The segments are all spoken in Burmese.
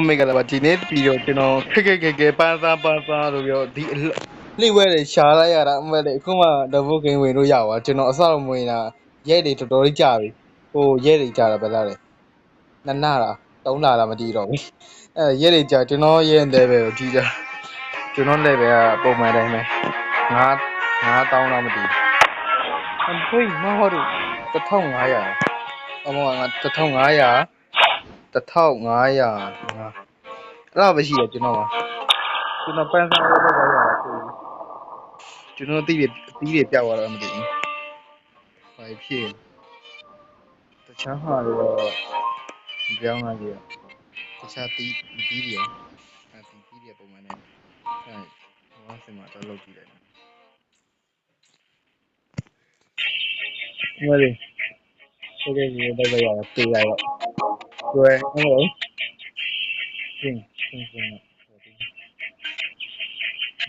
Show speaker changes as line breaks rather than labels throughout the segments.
မိတ်ကလည်းဒီနေ့ပြီးတော့ကျွန်တော်ခက်ပန်းစားလို့ပြောဒီလှိဝဲတွေရှားလိုက်ရတာအမှန်လေအခုမှဒဘုတ်ကင်းဝင်လို့ရပါကျွန်တော်အစတော့မဝင်တာရဲတွေတော်တော်ကြီးကြာပြီဟိုရဲတွေကြာတာပဲလားလေနှစ်နာတာသုံးနာတာမတည်တော့ဘူးရဲတွေကြာကျွန်တော်ရဲတဲ့ပဲကြီးကြကျွန်တော်လည်းပဲပုံမှန်တိုင်းပဲ9တောင်းတော့မတည်အဖွင့်မဟုတ်ဘူး1500အမောက1500 1500အဲ့ဒါပဲရှိတယ်ကျွန်တော်ပန်းစားလို့တော့ရတာကျွန်တော်အသီးတွေပြောက်သွားတော့မသိဘူးဘာဖြစ်တခြားဟာတော့ပြောင်းလာကြရတခြားတီးတွေရောတီးတွေပုံမှန်နဲ့ဟောစင်မှာတော့လုပ်ကြည့်တယ်ဟိုလေဆိုတဲ့ဒီတော့ရတာပြေးရတော့ကျွဲဟိုရှင်း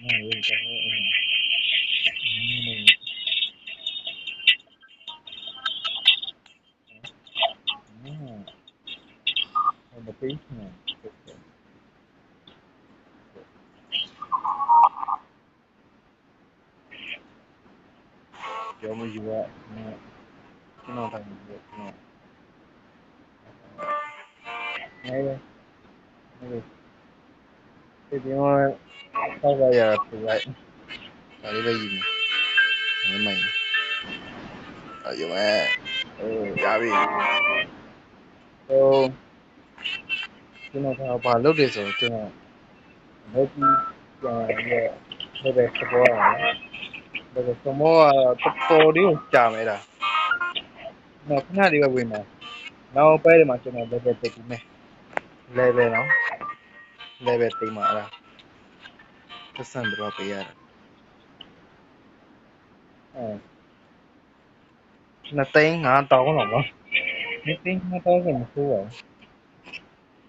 နားရတော့မပေးနဲ့ပြောမယူရကျွန်တော်တိုင်းကျွန်တော်ဒီတော့ဆောက်ရပြလိုက်ဒါလေးပဲယူမယ်မင်းယူမယ်ရပြီဟိုကျွန်တော်ဘာလုပ်တယ်ဆိုတော့ကျွန်တော်ဘယ်ကြီးပြန်ရဲဘယ်စပေါ်လာဘယ်စမောတော်လေးကိုကြာမဲတာနော်ခဏလေးပဲဝင်မှာနောက်ပဲမှာကျွန်တော် level တက်ပြီးမယ် level နော် level တိမ်မှာအဲ့ဒါပတ်စံတော့ပေးရတာနှစ်သိန်း5000တော့နော်နှစ်သိန်း5000ဆိုမဆိုးပါဘူး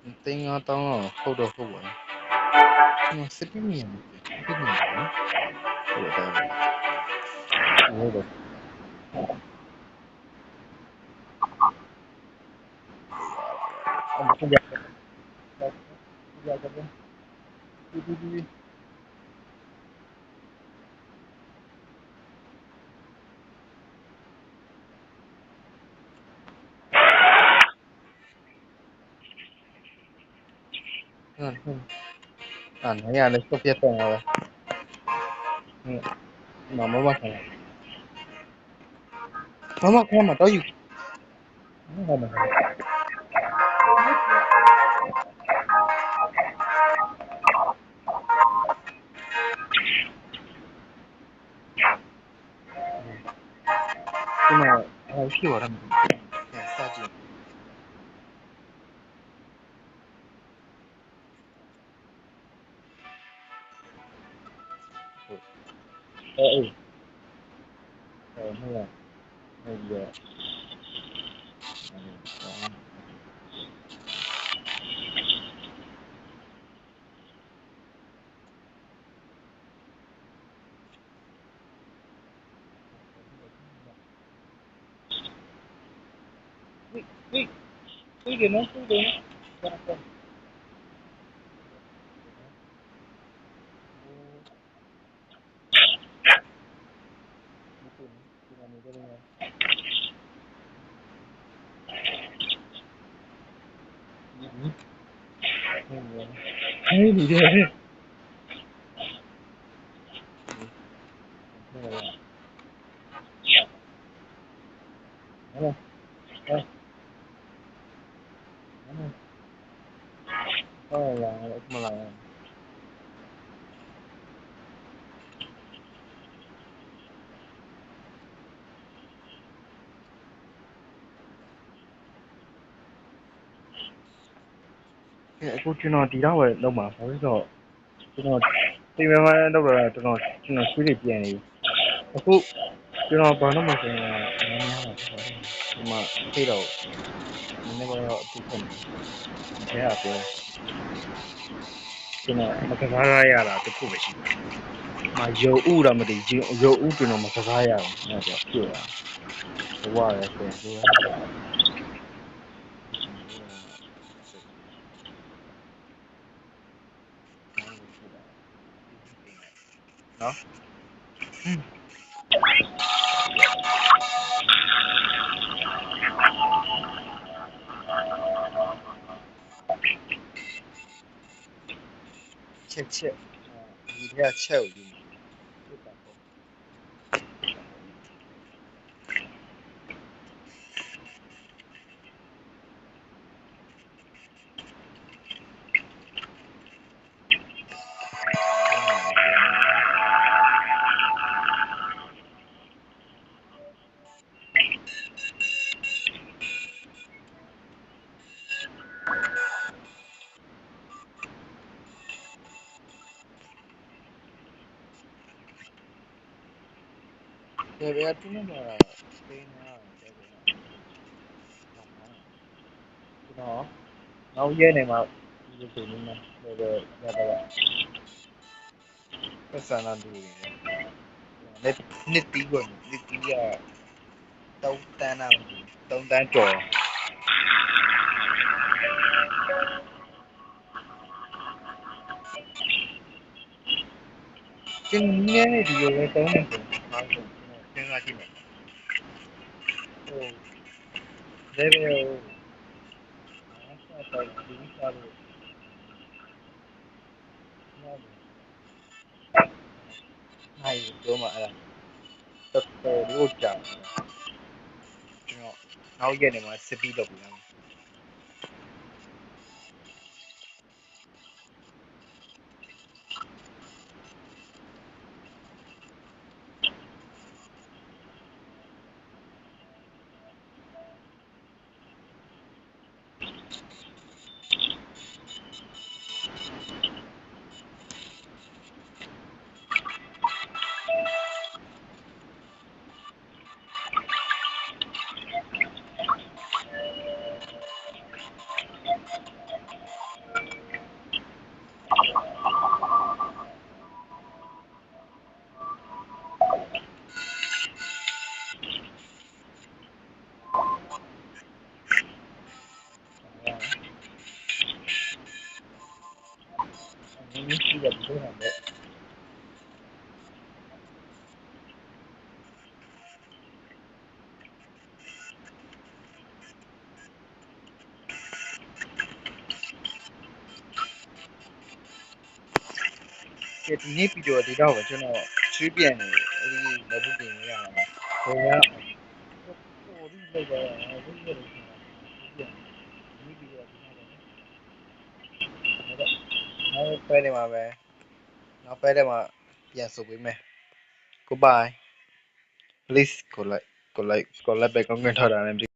နှစ်သိန်း5000တော့ဟုတ်တော့ဟုတ်ပါဘူးစစ်ပြင်းမြန်နော်ဟုတ်တယ်ဟုတ်တယ်အမကြီးဒီနေရလဲစပြတ်တော့ပါမခမတော့ယူမကျွန်တော်ဖြစ်သွားတယ်စကြည့်အေးဟုတ်လားဟုတ်ပြီဒီနော်ဟေးဒီတယ်ဟုတ်လားမလားအခုကျွန်တော်ဒီတော့ပဲလုံးမှာဘာလို့ဆိုတော့ကျွန်တော်ဒီမှာမှတော့တော့ကျွန်တော်ဆွေးတွေပြန်နေအခုကျွန်တော်ဘာလို့မဆိုရင်များပါဒီမှာသိတော့နည်းနည်းတော့အတူဖြစ်နေတယ်အဲ့ဒါပြောကျွန်တော်မကစားရတာတခုပဲရှိတယ်ရုပ်ဥတော့မသိရုပ်ဥကျွန်တော်မကစားရဘူးအဲ့ဒါပြည့်ရဘဝရယ်ဆိုရင် Hãy subscribe cho kênh Ghiền Mì Gõ để không bỏ lỡ နော်ချက်ဒီထဲကချက်ကိုယူဖြစ်တာပေါ့ဒီဘက်ကတူးနေတာစပိန်ကတဲ့ဘက်ကကျွန်တော်နောက်ရဲနေမှာဒီလိုဆိုနေမှာလေဘယ်ရတော့ပတ်စံလာတူနေတယ်နှစ်တီးကိုနှစ်တီးက3 တန်းလားမသိဘူး3 တန်းကျော်ကျင်းနည်းနေဒီလိုပဲ3နေဆိုဟာဆိုကျွန်တော်စဉ်းစားကြည့်မယ်ဟိုလေဘယ်အားစားတော့ဒီစားလို့နော်နိုင်ပြောမှာအဲ့ဒါတော်လို့ကြာကျွန်တော်နောက်ရက်နေမှာစစ်ပြီးလုပ်ပြီးသားနည်းနည်းရှိတယ်ဒီလိုဟာပဲဒီနေ့ဗီဒီယိုဒီတော့ပဲကျွန်တော်ချွေးပြန်နေအဲ့ဒီလက်ဘူးပြင်ရအောင်ဘယ်ရဟိုဒီလောက်ပဲဘယ်လိုလဲချွေးပြန်ဒီနေ့ဗီဒီယိုဒီနောက်ပဲနောက်ပဲနေမှာပဲနောက်ပဲတယ်မှာပြန်ဆိုပေးမယ် goodbye please ကိုလိုက်ပဲကောင်းကောင်းထားတာနဲ့